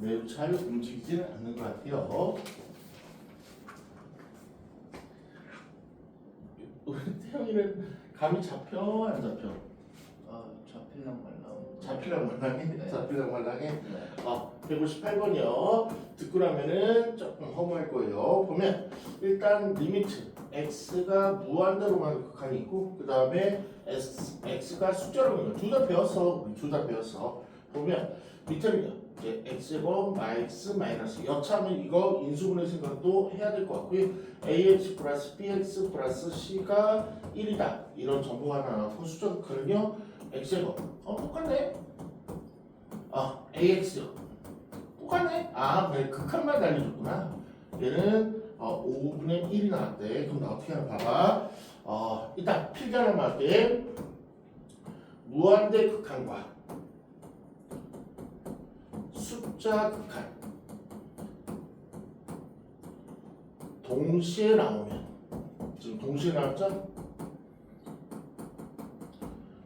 매우 잘 움직이지는 않는 것 같아요. 우리 태영이는 감이 잡혀 안 잡혀? 잡힐랑 말랑. 잡히랑 말랑해? 네. 잡히랑 말랑해? 네. 158번이요. 듣고 나면은 조금 허무할 거예요. 보면 일단 리미트 x가 무한대로 가는 극한이 있고 그 다음에 x가 숫자로 가는 거 둘 다 배웠어. 우리 둘 다 배웠어. 보면 밑에는요. 이제 x제곱 마x 마이너스 여차하면 이거 인수분해 생각도 해야 될 것 같고요. ax 플러스 bx 플러스 c가 1이다. 이런 정보가 하나 나왔고 숫자 극한은요. x제곱 똑같네. ax요. 똑같네. 그래 극한만 달려줬구나. 얘는 5분의 1이 나왔대. 그럼 나 어떻게 하나 봐봐. 일단 필기 하나 할게. 무한대 극한과 숫자 극한 동시에 나오면 지금 동시에 나왔죠?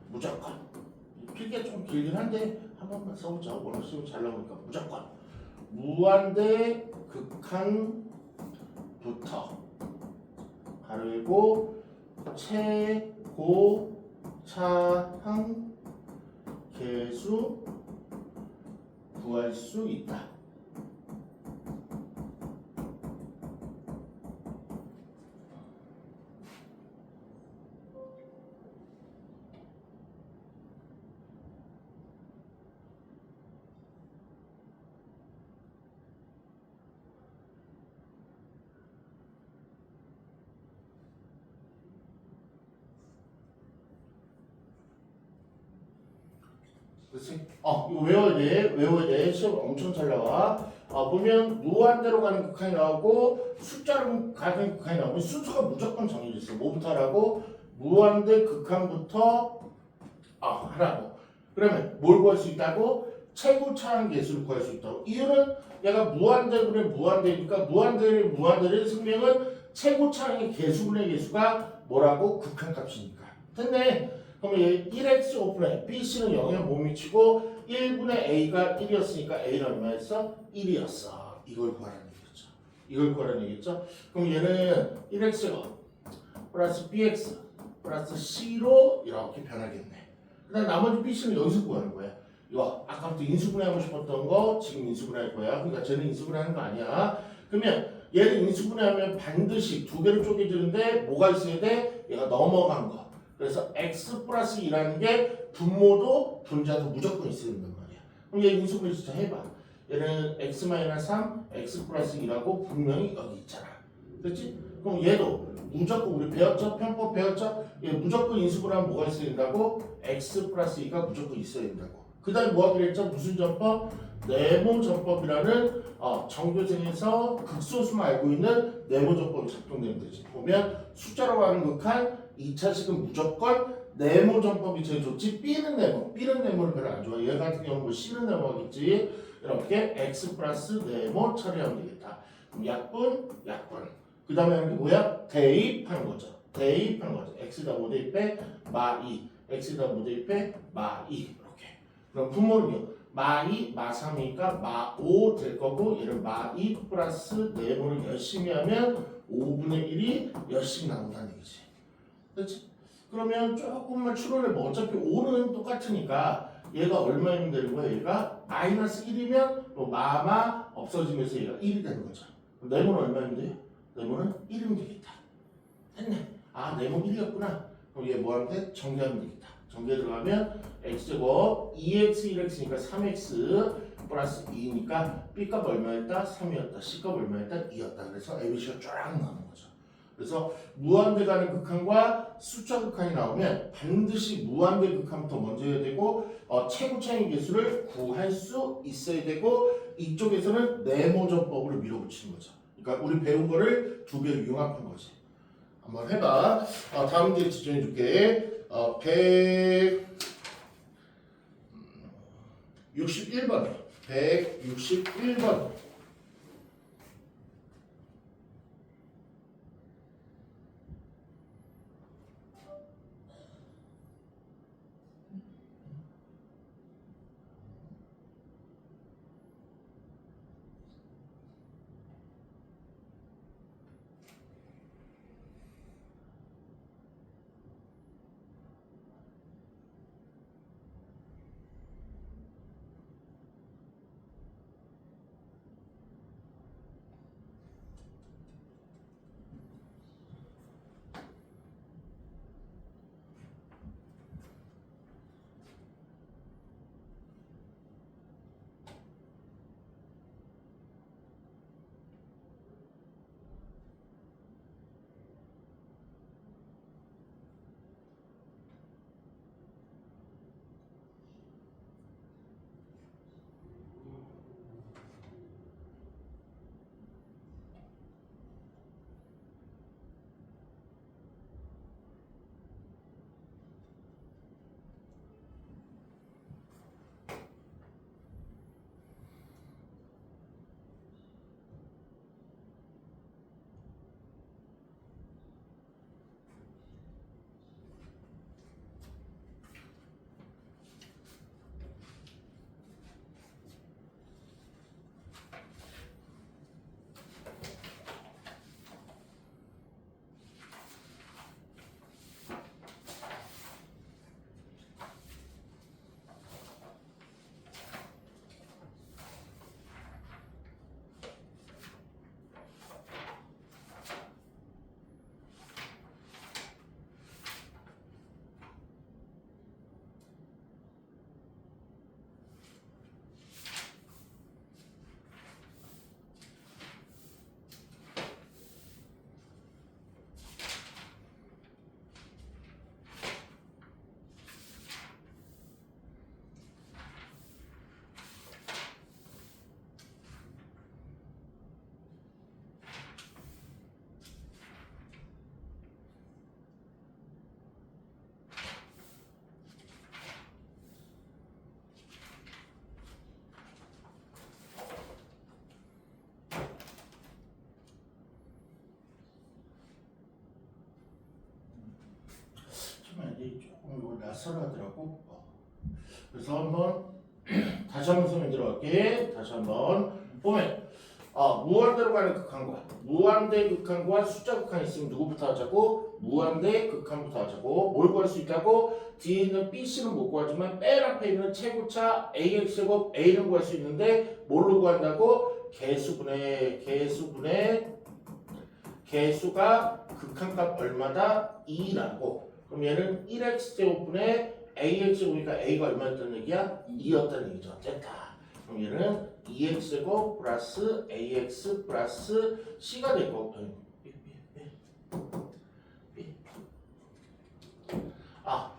무조건 필기가 좀 길긴 한데 한 번만 써보자. 워낙 시험 잘 나오니까 무조건 무한대 극한부터 가르고 최고 차항 계수 구할 수 있다. 그렇지? 이거 외워야 돼. 외워야 돼. 시험 엄청 잘 나와. 보면 무한대로 가는 극한이 나오고 숫자로 가는 극한이 나오고 순서가 무조건 정해져 있어. 뭐부터 하라고? 무한대 극한부터 하라고. 그러면 뭘 구할 수 있다고? 최고 차항 계수를 구할 수 있다고. 이유는 얘가 무한대분의 무한대니까 무한대의 승명은 최고 차항의 계수분의 계수가 뭐라고? 극한값이니까. 됐네. 그러면 얘 1x 오픈해. bc는 0에 못 미치고 1분의 a가 1이었으니까 a는 얼마였어? 1이었어. 이걸 구하라는 얘기겠죠. 이걸 구하라는 얘기겠죠. 그럼 얘는 1x가 플러스 bx 플러스 c로 이렇게 변하겠네. 그 다음 나머지 bc는 여기서 구하는 거야. 이거 아까부터 인수분해하고 싶었던 거 지금 인수분해할 거야. 그러니까 쟤는 인수분해하는 거 아니야. 그러면 얘를 인수분해하면 반드시 두 개로 쪼개지는데 뭐가 있어야 돼? 얘가 넘어간 거. 그래서 x 플러스 2라는 게 분모도 분자도 무조건 있어야 된단 말이야. 그럼 얘 인수분해 진짜 해봐. 얘는 x 마이너스 3, x 플러스 2라고 분명히 여기 있잖아. 그렇지? 그럼 얘도 무조건 우리 배웠죠? 편법 배웠죠? 얘 무조건 인수분해하면 뭐가 있어야 된다고? x 플러스 2가 무조건 있어야 된다고. 그 다음에 뭐 하기로 했죠? 무슨 전법? 네모전법이라는 정교생에서 극소수만 알고 있는 네모전법이 작동되면 되지. 보면 숫자로 가는 극한 2차식은 무조건 네모전법이 제일 좋지. B는 네모를 별로 안 좋아. 얘 같은 경우는 뭐 C는 네모 하겠지. 이렇게 X 플러스 네모 처리하면 되겠다. 그럼 약분. 그 다음에 하는 게 뭐야? 대입하는 거죠. X에다 뭐 대입해? 마2. X에다 뭐 대입해? 마2. 이렇게. 그럼 분모는요? 마2, 마3이니까 마5 될 거고 얘를 마2 플러스 네모를 열심히 하면 5분의 1이 열심히 나온다는 얘기지. 그렇지? 그러면 조금만 추론해봐. 어차피 5는 똑같으니까 얘가 얼마이면 되는 거야? 얘가 마이너스 1이면 뭐 마마 없어지면서 얘가 1이 되는 거죠. 네모는 얼마이면 돼? 네모는 1이면 되겠다. 됐네. 네모 1이었구나. 그럼 얘 뭐 하면 돼? 정리하면 되겠다. 정리에 들어가면 x제곱 2x 1x니까 3x 플러스 2니까 b값 얼마였다? 3이었다. c값 얼마였다? 2였다. 그래서 abc가 쫙 나오는 거죠. 그래서 무한대 가는 극한과 숫자 극한이 나오면 반드시 무한대 극한부터 먼저 해야 되고 최고 차이 계수를 구할 수 있어야 되고 이쪽에서는 네모전법으로 밀어붙이는 거죠. 그러니까 우리 배운 거를 두 배로 융합한 거지. 한번 해봐. 다음 문제 지정해 줄게. 161번. 161번. 낯설하더라고. 그래서 한번 다시 한번 설명 들어갈게. 다시 한번 보면 무한대로 가는 극한과 무한대 극한과 숫자 극한이 있으면 누구부터 하자고? 무한대 극한부터 하자고. 뭘 구할 수 있다고? 뒤에 있는 BC는 못 구하지만 맨 앞에 있는 최고차 AX제곱 A는 구할 수 있는데 뭘로 구한다고? 개수가 극한값 얼마다? 2라고. 그럼 얘는 1x제곱분의 ax제곱이니까 a가 얼마였다는 얘기야? 2였다는 얘기죠. 됐다. 그럼 얘는 2x제곱 플러스 ax 플러스 c가 될 거고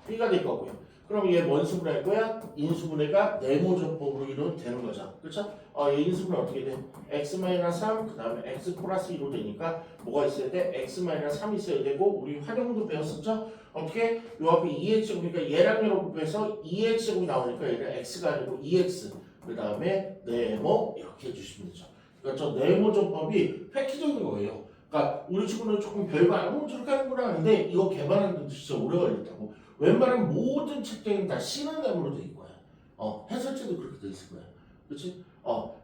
b가 될 거고요. 그럼 얘 뭔 수분할 거야? 인수분해가 네모조법으로 이루어도 되는 거죠. 그렇죠? 얘 인수분해 어떻게 돼? x-3 그 다음에 x 플러스 2로 되니까 뭐가 있어야 돼? x-3 있어야 되고 우리 활용도 배웠었죠? 어떻게? 요 앞에 2x제곱이니까 얘랑 얘로 곱해서 2x제곱이 나오니까 얘는 x가 아니고 2x 그 다음에 네모 이렇게 해주시면 되죠. 그러니까 저 네모조법이 획기적인 거예요. 그러니까 우리 친구는 조금 별거 아니고 저렇게 하는구나 하는데 이거 개발하는데 진짜 오래 걸렸다고. 웬만한 모든 책들은 다 C는 네모로 돼 있고요. 해설책도 그렇게 돼 있을 거야. 그렇지?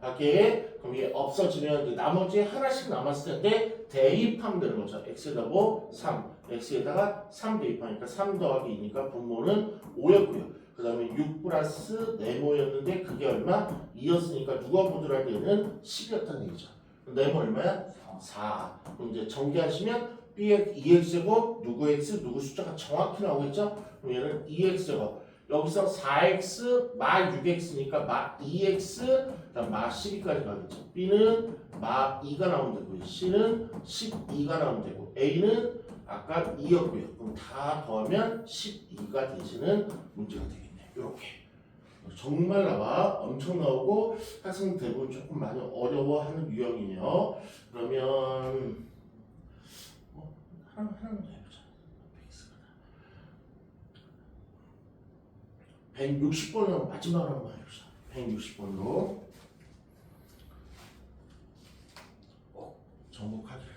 이렇게 그럼 이게 없어지면 이제 나머지 하나씩 남았을 텐데 대입하면 되는 거죠. x에다 뭐 3, x에다가 3 대입하니까 3 더하기 2니까 분모는 5였고요. 그 다음에 6 플러스 네모였는데 그게 얼마? 2였으니까 누가 보더라도 얘는 10이었다는 얘기죠. 네모 얼마야? 4. 그럼 이제 전개하시면 bx 2x제곱 누구 x 누구 숫자가 정확히 나오겠죠? 그럼 얘는 2x제곱 여기서 4x 마 6x니까 마 2x 그다음 마 12까지 가겠죠. b는 마 2가 나오면 되고 c는 12가 나오면 되고 a는 아까 2였고요. 그럼 다 더하면 12가 되시는 문제가 되겠네요. 이렇게 정말 나와 엄청 나오고 학생 대부분 조금 많이 어려워하는 유형이에요. 그러면 하나만 더 해보자. 160번으로 마지막으로 한번 해보자. 160번으로 정복하기.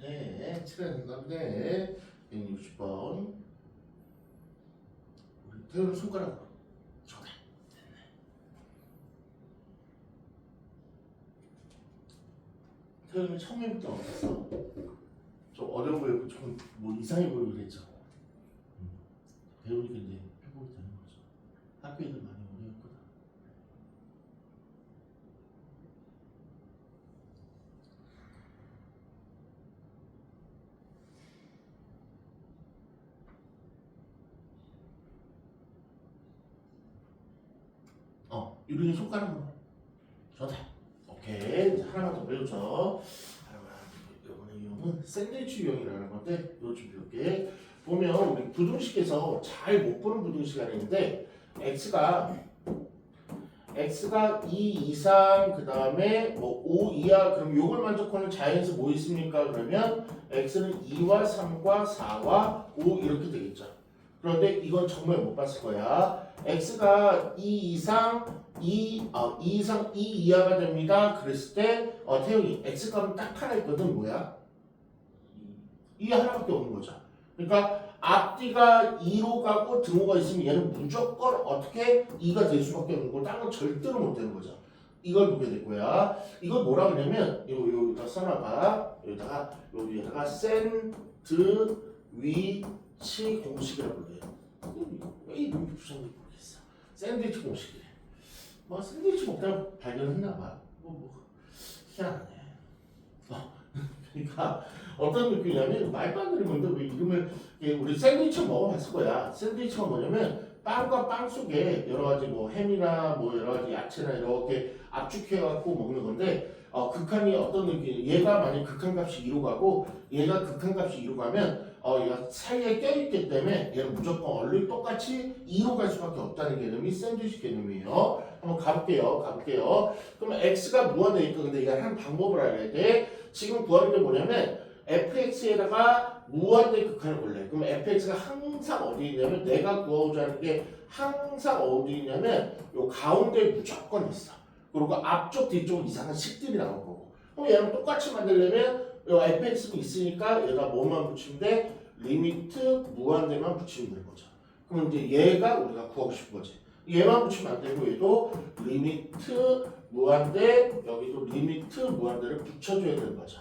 네, 칠해낸 건데 160번 우리 태우는 손가락으로 좋네. 태우는 처음부터 어땠어? 좀 어려워 보이고 좀 뭐 이상해 보이고 그랬죠. 배우니까 이제 회복이 되는 거죠. 학교 애들 많이 어려웠거든. 유린이 손가락으로 좋다. 오케이. 이제 하나만 더 배우죠. 이번에 이용은 샌드위치 유형이라는 건데 이거 좀 배울게. 보면 우리 부등식에서 잘 못 보는 부등식 하나 있는데 x가 2 이상 그 다음에 뭐 5 이하 그럼 요걸 만족하는 자연수 뭐 있습니까? 그러면 x는 2와 3과 4와 5 이렇게 되겠죠. 그런데 이건 정말 못 봤을 거야. x가 2 이상 2 이상 2 이하가 됩니다. 그랬을 때 태영이 x 값은 딱 하나 있거든. 뭐야? 2 하나밖에 없는 거죠. 그러니까 앞뒤가 2로 가고 등호가 있으면 얘는 무조건 어떻게 2가 될 수밖에 없는 거고 다른 건 절대로 못 되는 거죠. 이걸 보게 될 거야. 이걸 뭐라 그러냐면 여기다 써놔봐. 여기다가 샌드위치 공식이라고 그래요. 왜 이름이 붙였는지 모르겠어. 샌드위치 공식이래. 뭐 샌드위치 먹다가 발견했나 봐. 희한하네. 그러니까 어떤 느낌이냐면 말도 안 되는 건데 왜 이름을 우리 샌드위치 먹어봤을 거야. 샌드위치가 뭐냐면 빵과 빵 속에 여러 가지 뭐 햄이나 뭐 여러 가지 야채나 이렇게 압축해갖고 먹는 건데 극한이 어떤 느낌? 얘가 만약 극한값이 2로 가고 얘가 극한값이 2로 가면 얘가 사이에 껴있기 때문에 얘는 무조건 얼른 똑같이 2로 갈 수밖에 없다는 개념이 샌드위치 개념이에요. 한번 가볼게요. 그러면 x가 무한대 있고 근데 이거 한 방법을 알아야 돼. 지금 구하는 게 뭐냐면 fx에다가 무한대 극한을 볼래. 그럼 fx가 항상 어디 있냐면 내가 구하고자 하는 게 항상 어디 있냐면 요 가운데에 무조건 있어. 그리고 앞쪽 뒤쪽 이상한 식들이 나올 거고. 그럼 얘랑 똑같이 만들려면 요 fx는 있으니까 여기다 뭐만 붙이면 돼? 리미트 무한대만 붙이면 되는 거죠. 그럼 이제 얘가 우리가 구하고 싶은 거지. 얘만 붙이면 안 되고 얘도 리미트 무한대 여기도 리미트 무한대를 붙여줘야 되는 거죠.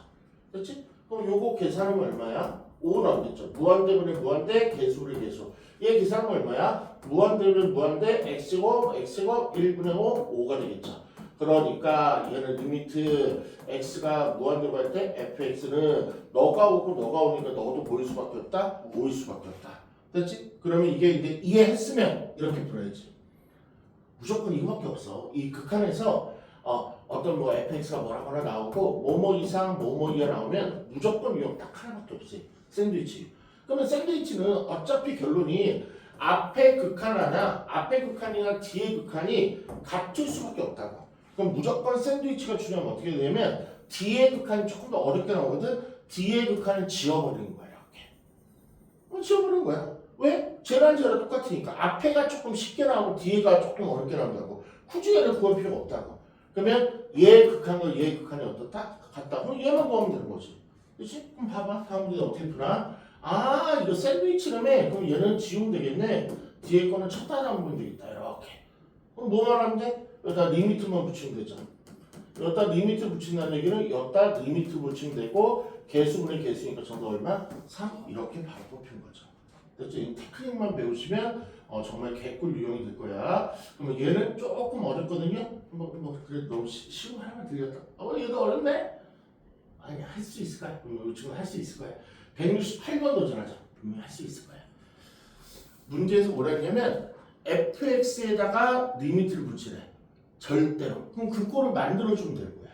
그렇지? 그럼 요거 계산하면 얼마야? 5 나오겠죠. 무한대분의 무한대 개수를 개수. 얘 계산하면 얼마야? 무한대분의 무한대 x고 1분의 5 5가 되겠죠. 그러니까 얘는 리미트 x가 무한대로 할 때 fx는 너가 오고 너가 오니까 너도 보일 수밖에 없다? 5일 수밖에 없다. 됐지? 그러면 이게 이제 이해했으면 이렇게 풀어야지. 무조건 이거밖에 없어. 이 극한에서 어떤 뭐 fx가 뭐라 나오고 뭐뭐 이상 뭐뭐 이하 나오면 무조건 이거 딱 하나밖에 없어요. 샌드위치. 그러면 샌드위치는 어차피 결론이 앞에 극한 하나, 앞에 극한이나 뒤에 극한이 같을 수밖에 없다고. 그럼 무조건 샌드위치가 중요하면 어떻게 되냐면 뒤에 극한이 조금 더 어렵게 나오거든. 뒤에 극한을 지워버리는 거야. 이렇게. 지워버리는 거야. 왜? 쟤랑 똑같으니까. 앞에가 조금 쉽게 나오고 뒤에가 조금 어렵게 나온다고. 굳이 얘를 구할 필요가 없다고. 그러면 얘 극한과 얘 극한이 어떻다? 같다. 그럼 얘만 구하면 되는 거지. 그렇지? 그럼 봐봐. 다음 문제 어떻게 푸나? 이거 샌드위치라며? 그럼 얘는 지우면 되겠네. 뒤에 거는 쳤다 나오면 되겠다. 이렇게. 그럼 뭐만 하면 돼? 여기다 리미트만 붙이면 되잖아. 여기다 리미트 붙인다는 얘기는 여기다 리미트 붙이면 되고 개수분의 개수니까 정도 얼마? 3 이렇게 바로 뽑힌 거죠. 됐죠? 이 테크닉만 배우시면 정말 개꿀 유형이 될 거야. 그러면 얘는 조금 어렵거든요. 그래도 너무 쉬운 거 하나만 들렸다. 얘도 어렵네? 아니 할 수 있을 거야. 지금 할 수 있을 거야. 168번 도전하자. 분명히 할 수 있을 거야. 문제에서 뭐라 했냐면 fx에다가 리미트를 붙이래. 절대로. 그럼 그 꼴을 만들어주면 되는 거야.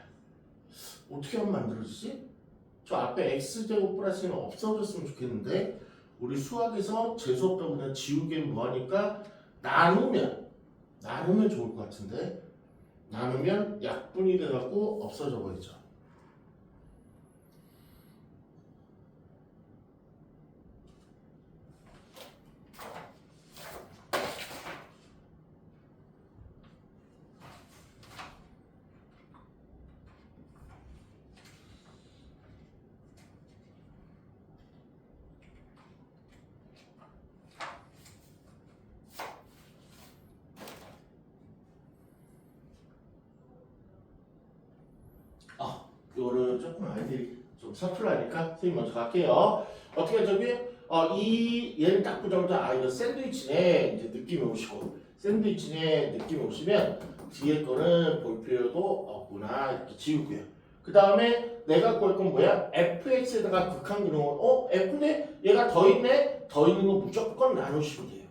어떻게 하면 만들어지지? 저 앞에 x제곱 플러스는 없어졌으면 좋겠는데 우리 수학에서 재수없다고 그냥 지우개는 뭐하니까 나누면 좋을 것 같은데 나누면 약분이 돼갖고 없어져 버리죠. 이거를 조금 아이들이 좀 서툴하니까 선생님 먼저 갈게요. 어떻게 저기 얘를 딱 보자마자 이거 샌드위치네 이제 느낌이 오시고 샌드위치네 느낌이 오시면 뒤에 거는 볼 필요도 없구나 이렇게 지우고요. 그 다음에 내가 구할 건 뭐야? fx에다가 극한 기능은 f인데 얘가 더 있네? 더 있는 건 무조건 나누시면 돼요.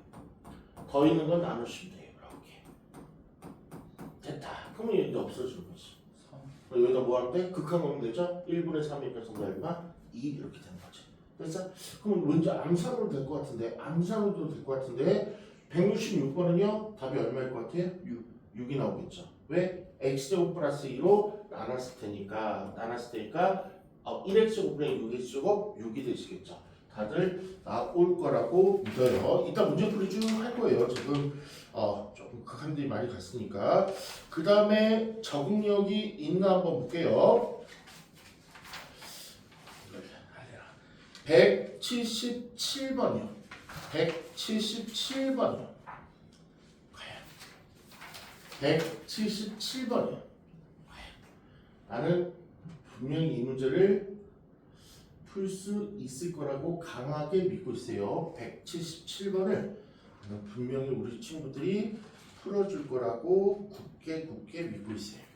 더 있는 건 나누시면 돼요. 이렇게 됐다. 그러면 이제 없어지는 거지. 여기다 뭐 할 때? 극한 오면 되죠? 1분의 3이니까 정도 얼마? 2 이렇게 되는 거지. 그래서 그럼 왠지 암산으로 될 것 같은데 암산으로도 될 것 같은데 166번은요? 답이 얼마일 것 같아요? 6이 나오겠죠. 왜? x제곱 플러스 2로 나눴을 테니까 1x제곱분의 6x제곱 6이 되시겠죠. 다들 나올 거라고 믿어요. 이따 문제풀이 쭉 할 거예요. 지금 조금 극한들이 많이 갔으니까. 그 다음에 적응력이 있나 한번 볼게요. 177번이요. 177번이요. 177번이요. 나는 분명히 이 문제를 풀 수 있을 거라고 강하게 믿고 있어요. 177번을 분명히 우리 친구들이 풀어줄 거라고 굳게 믿고 있어요.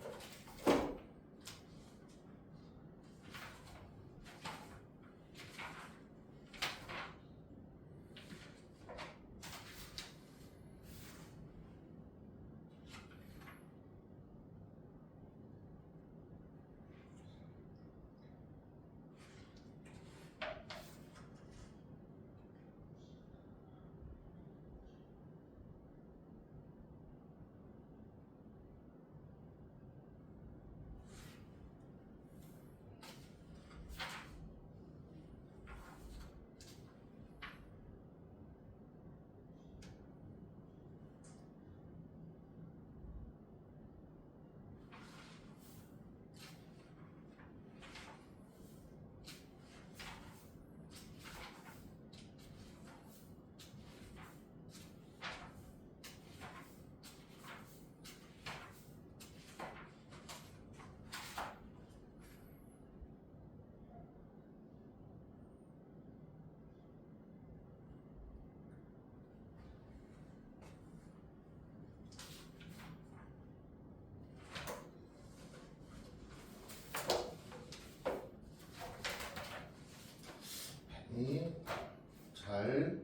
잘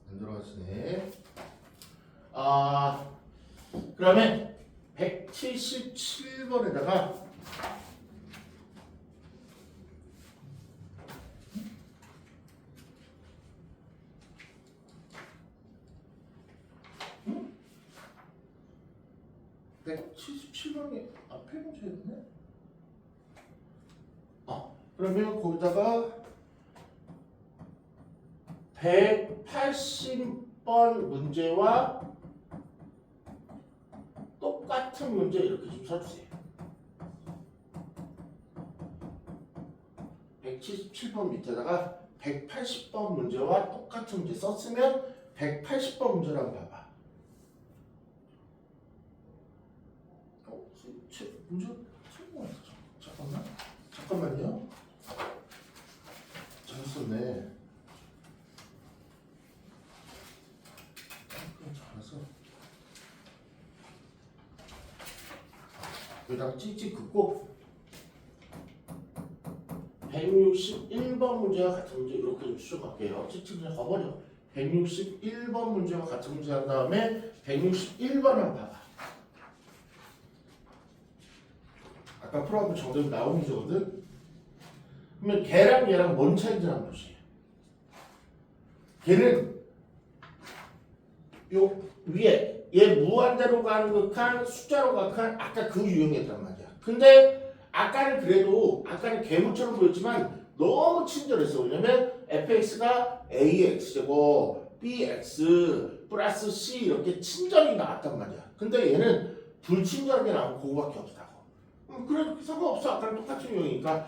안 들어가시네. 그러면 177번에다가 응? 177번이 앞에 문제였네. 그러면 거기다가 180번 문제와 똑같은 문제 이렇게 좀 써주세요. 177번 밑에다가 180번 문제와 똑같은 문제 썼으면 180번 문제를 한번 봐봐. 문제 틀린 거 같아. 잠깐만요. 잘 썼네. 잘했어. 여기다가 찍찍 긋고 161번 문제와 같은 문제 이렇게 좀 수정할게요. 찍찍 그냥 가버려. 161번 문제와 같은 문제 한 다음에 161번 한번 봐봐. 아까 풀어본 정답이 나온 문제거든. 그러면 걔랑 얘랑 뭔 차이인지 한번 보세요. 걔는 요 위에 얘 무한대로 가는 극한 숫자로 각한 아까 그 유형이었단 말이야. 근데 아까는 괴물처럼 보였지만 너무 친절했어. 왜냐면 fx가 ax제곱 bx 플러스 c 이렇게 친절히 나왔단 말이야. 근데 얘는 불친절하게 나온 그거밖에 없다고. 그래도 상관없어. 아까랑 똑같은 유형이니까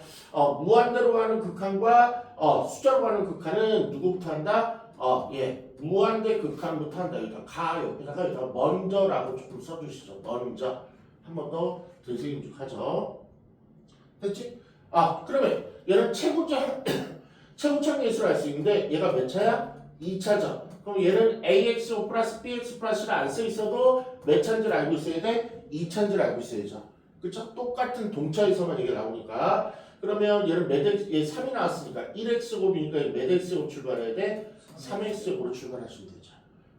무한대로 가는 극한과 숫자로 가는 극한은 누구부터 한다? 무한대 극한부터 한다. 여기다 옆에다가 먼저라고 조금 써주시죠. 먼저 한 번 더 들새김죽하죠. 됐지? 그러면 얘는 최고차 계수를 알 수 있는데 얘가 몇 차야? 2차죠. 그럼 얘는 AXO 플러스 BX 플러스를 안 써 있어도 몇 차인지를 알고 있어야 돼? 2차인지를 알고 있어야죠. 그쵸? 똑같은 동차에서만 이게 나오니까. 그러면 얘는 얘 3이 나왔으니까 1x제곱이니까 몇 x제곱 출발해야 돼? 3x제곱으로 출발하시면 되죠.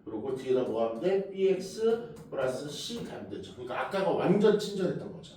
그리고 뒤에다 뭐 하면 돼? bx 플러스 c 가면 되죠. 그러니까 아까가 완전 친절했던 거죠.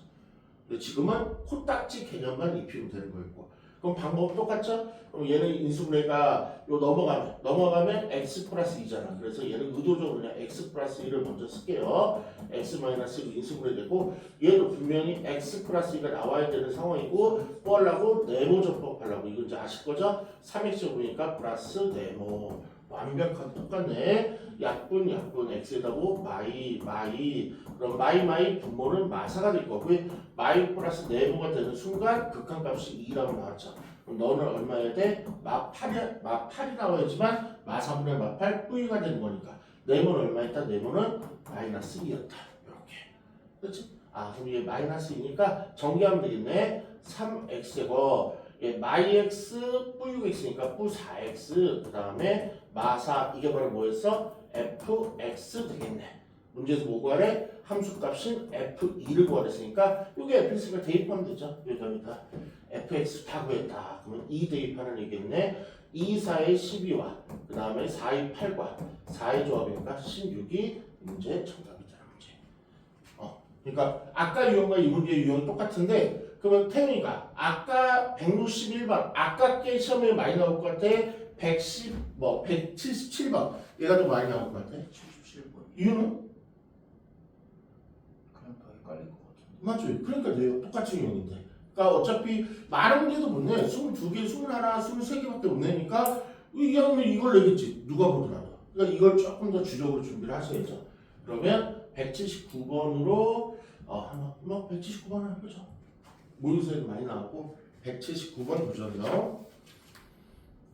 근데 지금은 코딱지 개념만 입히면 되는 거였고. 그럼 방법은 똑같죠? 그럼 얘는 인수분해가 넘어가면 x 플러스 2잖아. 그래서 얘는 의도적으로 그냥 x 플러스 2를 먼저 쓸게요. x 마이너스 1로 인수분해되고 얘도 분명히 x 플러스 2가 나와야 되는 상황이고 뭐 하려고? 네모 접합하려고. 이거 이제 아실 거죠? 3x 보니까 플러스 네모. 완벽하게 똑같네. 약분 x에다고 마이 그럼 마이 분모는 마사가 될 거고 마이 플러스 네모가 되는 순간 극한값이 2라고 나왔죠. 그럼 너는 얼마여야 돼? 마8 나와야지만 마3분의 마8 V가 되는 거니까 네모는 얼마였다? 네모는 마이너스 2였다. 이렇게. 그렇지? 그럼 이게 마이너스 2니까 정리하면 되겠네. 3x고 마이 x 뿌6x니까 뿌 4x 그 다음에 마4 이게 바로 뭐였어? fx 되겠네. 문제에서 뭐 구하래? 함수값인 f2를 구하랬으니까 이게 fx가 대입하면 되죠. 여기다 fx 다 구했다. 그러면 2 대입하는 얘기겠네. 2, 4의 12와 그 다음에 4의 8과 4의 조합이니까 16이 문제 정답이잖아. 문제. 그러니까 아까 유형과 이 문제의 유형이 똑같은데 그러면 태훈이가 아까 161번 아깝게 시험에 많이 나올 것 같아. 177번 얘가 더 많이 나올 것 같아. 77번. 이유는? 그냥 더 헷갈릴 것 같은데. 맞죠? 그러니까 내가 똑같은 유형인데 그러니까 어차피 많은 문제도 못 내. 22개, 21, 23개밖에 못 내니까 이 하면 이걸 내겠지. 누가 보더라도. 그러니까 이걸 조금 더 주력으로 준비를 하셔야죠. 그러면 179번으로 한번 179번 해보죠. 모의고사에도 많이 나왔고 179번 도전요.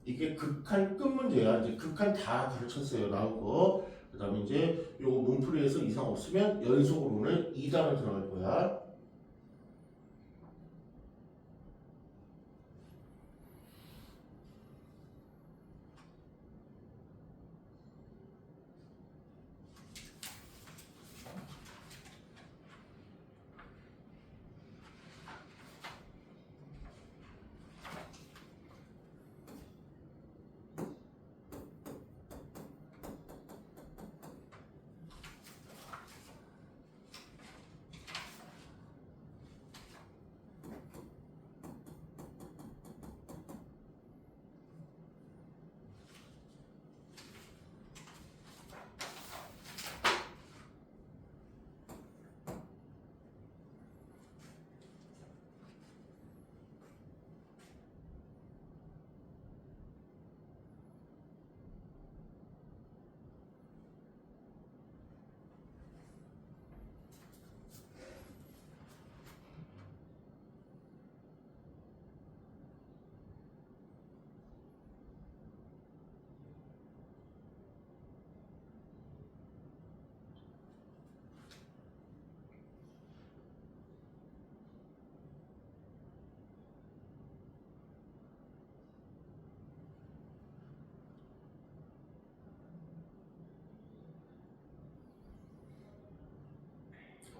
이게 극한 끝 문제야. 이제 극한 다 가르쳤어요. 나오고 그 다음에 이제 요거 문풀이에서 이상 없으면 연속으로는 2단원 들어갈 거야.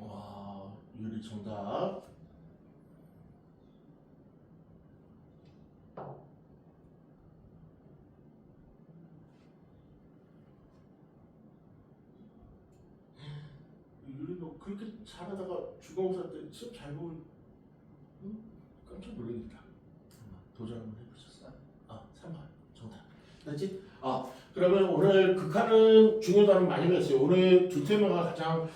와, 유리 정답. 유리 너 그렇게 잘하다가 주공사 때 시험 잘 보면 응? 깜짝 놀라겠다. 도전 한번 해보셨어? 3번 정답. 됐지? 그러면 오늘 극한은 중요 단어 많이 배웠어요. 오늘 두 테마가 가장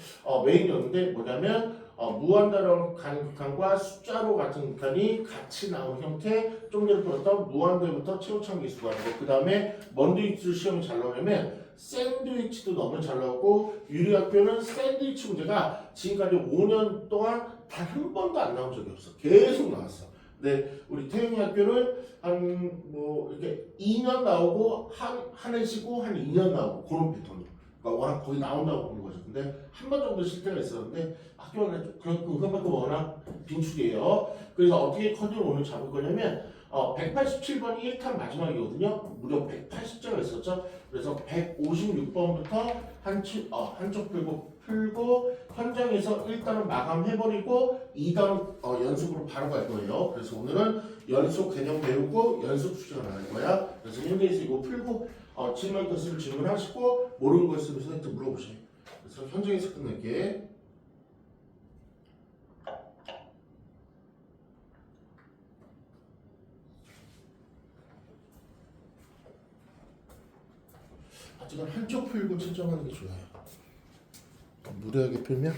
메인이었는데 뭐냐면 무한대로 가는 극한과 숫자로 같은 극한이 같이 나온 형태. 좀 전에 풀었던 무한대부터 최우창 기수 가는 거. 그 다음에 먼데이츠 시험이 잘 나오려면 샌드위치도 너무 잘 나오고 유리학교는 샌드위치 문제가 지금까지 5년 동안 단 한 번도 안 나온 적이 없어. 계속 나왔어. 근데 우리 태영이 학교는 한 뭐 이렇게 2년 나오고 한 해 쉬고 한 2년 나오고 그런 패턴이에요. 그러니까 워낙 거의 나온다고 보는 거죠. 근데 한 번 정도 쉴 때가 있었는데 학교가 그것만큼 워낙 빈축이에요. 그래서 어떻게 컨디를 오늘 잡을 거냐면 187번이 1탄 마지막이거든요. 무려 180자가 있었죠. 그래서 156번부터 한쪽 풀고 현장에서 1단은 마감해버리고 2단 연속으로 바로 갈 거예요. 그래서 오늘은 연속 개념 배우고 연속 수식을 할 거야. 그래서 현장에서 이거 풀고 질문할 것 있으면 질문하시고 모르는 거 있으면 선생님한테 물어보세요. 그래서 현장에서 끝낼게. 하여튼 한쪽 풀고 채점하는 게 좋아요. 무리하게 풀면